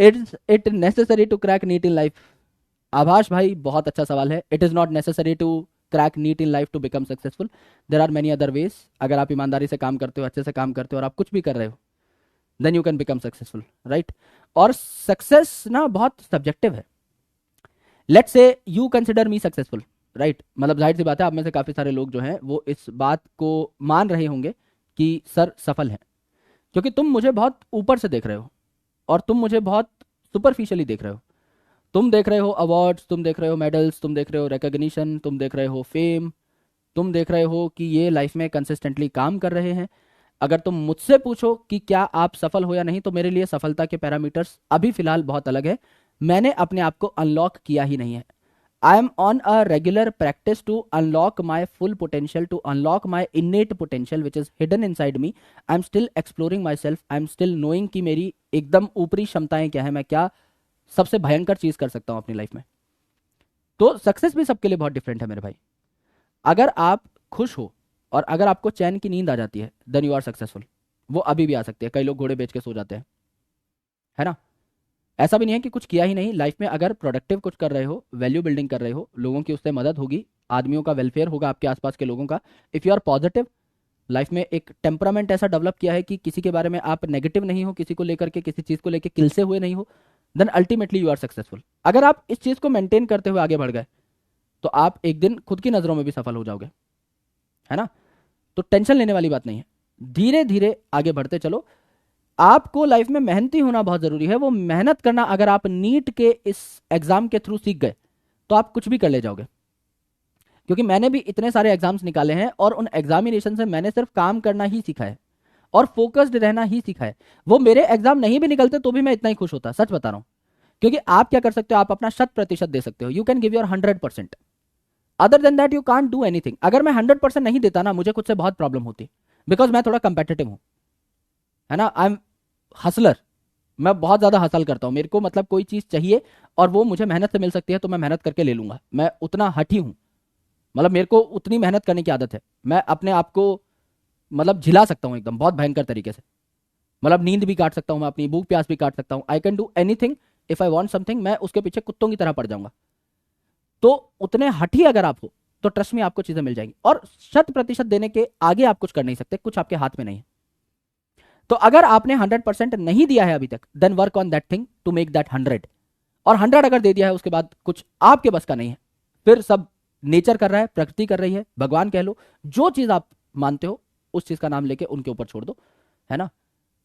It necessary to crack NEET in life? Abhash भाई बहुत अच्छा सवाल है। It is not necessary to crack NEET in life to become successful. There are many other ways. अगर आप ईमानदारी से काम करते हो, अच्छे से काम करते हो और आप कुछ भी कर रहे हो, then you can become successful, right? और सक्सेस ना बहुत सब्जेक्टिव है। Let's say you consider me successful, right? मतलब जाहिर सी बात है, आप में से काफ़ी सारे लोग जो हैं वो इस बात को मान रहे होंगे कि सर सफल हैं, क्योंकि तुम मुझे बहुत ऊपर से देख रहे हो और तुम मुझे बहुत सुपरफिशियली देख रहे हो। तुम देख रहे हो अवार्ड्स, तुम देख रहे हो मेडल्स, तुम देख रहे हो रिकग्निशन, तुम देख रहे हो फेम, तुम देख रहे हो कि ये लाइफ में कंसिस्टेंटली काम कर रहे हैं। अगर तुम मुझसे पूछो कि क्या आप सफल हो या नहीं, तो मेरे लिए सफलता के पैरामीटर्स अभी फिलहाल बहुत अलग है। मैंने अपने आप को अनलॉक किया ही नहीं है। I am on a regular practice to unlock my full potential, to unlock my innate potential which is hidden inside me. I am still exploring myself, I am still knowing कि मेरी एकदम ऊपरी क्षमताएं क्या है, मैं क्या सबसे भयंकर चीज कर सकता हूं अपनी लाइफ में। तो सक्सेस भी सबके लिए बहुत डिफरेंट है मेरे भाई। अगर आप खुश हो और अगर आपको चैन की नींद आ जाती है, देन यू आर सक्सेसफुल। वो अभी भी आ सकती है, कई लोग घोड़े बेच के सो जाते हैं, है ना? ऐसा भी नहीं है कि कुछ किया ही नहीं लाइफ में। अगर प्रोडक्टिव कुछ कर रहे हो, वैल्यू बिल्डिंग कर रहे हो, लोगों की उससे मदद होगी, आदमियों का वेलफेयर होगा, आपके आसपास के लोगों का। If you are positive, life में एक टेम्परामेंट ऐसा डेवलप किया है कि किसी के बारे में आप नेगेटिव नहीं हो, किसी को लेकर के, किसी चीज़ को लेकर किलसे हुए नहीं हो, then ultimately you are successful. अगर आप इस चीज़ को मेंटेन करते हुए आगे बढ़ गए, तो आप एक दिन खुद की नज़रों में भी सफल हो जाओगे, है ना? तो टेंशन लेने वाली बात नहीं है। धीरे धीरे आगे बढ़ते चलो। आपको लाइफ में मेहनती होना बहुत जरूरी है। वो मेहनत करना अगर आप नीट के इस एग्जाम के थ्रू सीख गए, तो आप कुछ भी कर ले जाओगे। क्योंकि मैंने भी इतने सारे एग्जाम्स निकाले हैं और उन एग्जामिनेशन से मैंने सिर्फ काम करना ही सीखा है और फोकस्ड रहना ही सीखा है। वो मेरे एग्जाम नहीं भी निकलते तो भी मैं इतना ही खुश होता, सच बता रहा हूं। क्योंकि आप क्या कर सकते हो, आप अपना 100% दे सकते हो। You can give your 100%। Other than that you can't do anything. अगर मैं 100% नहीं देता ना, मुझे खुद से बहुत प्रॉब्लम होती, बिकॉज मैं थोड़ा कंपेटेटिव हूं, है ना? I am Hustler. मैं बहुत ज्यादा हसल करता हूँ। मेरे को मतलब कोई चीज चाहिए और वो मुझे मेहनत से मिल सकती है, तो मैं मेहनत करके ले लूंगा। मैं उतना हठी हूँ, मतलब मेरे को उतनी मेहनत करने की आदत है। मैं अपने आप को मतलब झिला सकता हूँ एकदम बहुत भयंकर तरीके से। मतलब नींद भी काट सकता हूँ मैं, अपनी भूख प्यास भी काट सकता हूँ। I can do anything. If I want something, मैं उसके पीछे कुत्तों की तरह पड़ जाऊंगा। तो उतने हठी अगर आप हो, तो ट्रस्ट में आपको चीजें मिल जाएंगी। और 100% देने के आगे आप कुछ कर नहीं सकते, कुछ आपके हाथ में नहीं है। तो अगर आपने 100% नहीं दिया है अभी तक, then work on that thing to make that 100। और 100 अगर दे दिया है, उसके बाद कुछ आपके बस का नहीं है, फिर सब नेचर कर रहा है, प्रकृति कर रही है, भगवान कह लो, जो चीज आप मानते हो उस चीज का नाम लेके उनके ऊपर छोड़ दो, है ना?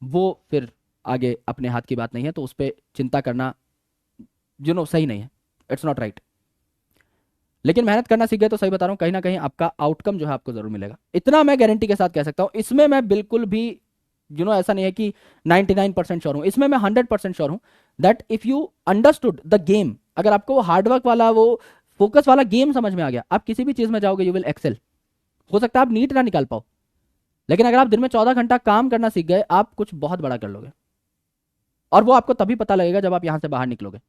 वो फिर आगे अपने हाथ की बात नहीं है, तो उस पर चिंता करना सही नहीं है। It's not right. लेकिन मेहनत करना सीख गए तो सही बता रहा हूँ, कहीं ना कहीं आपका आउटकम जो है आपको जरूर मिलेगा। इतना मैं गारंटी के साथ कह सकता हूँ। इसमें मैं बिल्कुल भी ऐसा नहीं है कि 99% श्योर हूं, इसमें मैं 100% श्योर हूं that if you understood the game, अगर आपको वो हार्डवर्क वाला, वो फोकस वाला गेम समझ में आ गया, आप किसी भी चीज में जाओगे, यू विल एक्सेल। हो सकता है आप नीट ना निकाल पाओ, लेकिन अगर आप दिन में 14 घंटा काम करना सीख गए, आप कुछ बहुत बड़ा कर लोगे। और वो आपको तभी पता लगेगा जब आप यहां से बाहर निकलोगे।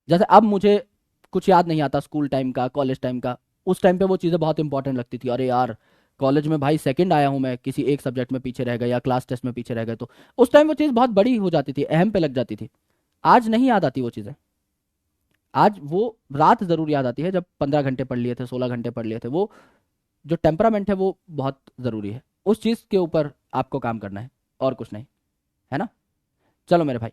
जैसे अब मुझे कुछ याद नहीं आता स्कूल टाइम का, कॉलेज टाइम का। उस टाइम पे वो चीज़ें बहुत इंपॉर्टेंट लगती थी। अरे यार, कॉलेज में भाई सेकंड आया हूँ मैं, किसी एक सब्जेक्ट में पीछे रह गया या क्लास टेस्ट में पीछे रह गए, तो उस टाइम वो चीज़ बहुत बड़ी हो जाती थी, अहम पे लग जाती थी। आज नहीं याद आती वो चीज़ें। आज वो रात ज़रूर याद आती है जब 15 घंटे पढ़ लिए थे, 16 घंटे पढ़ लिए थे। वो जो टेम्परामेंट है वो बहुत ज़रूरी है। उस चीज़ के ऊपर आपको काम करना है और कुछ नहीं, है ना? चलो मेरे भाई,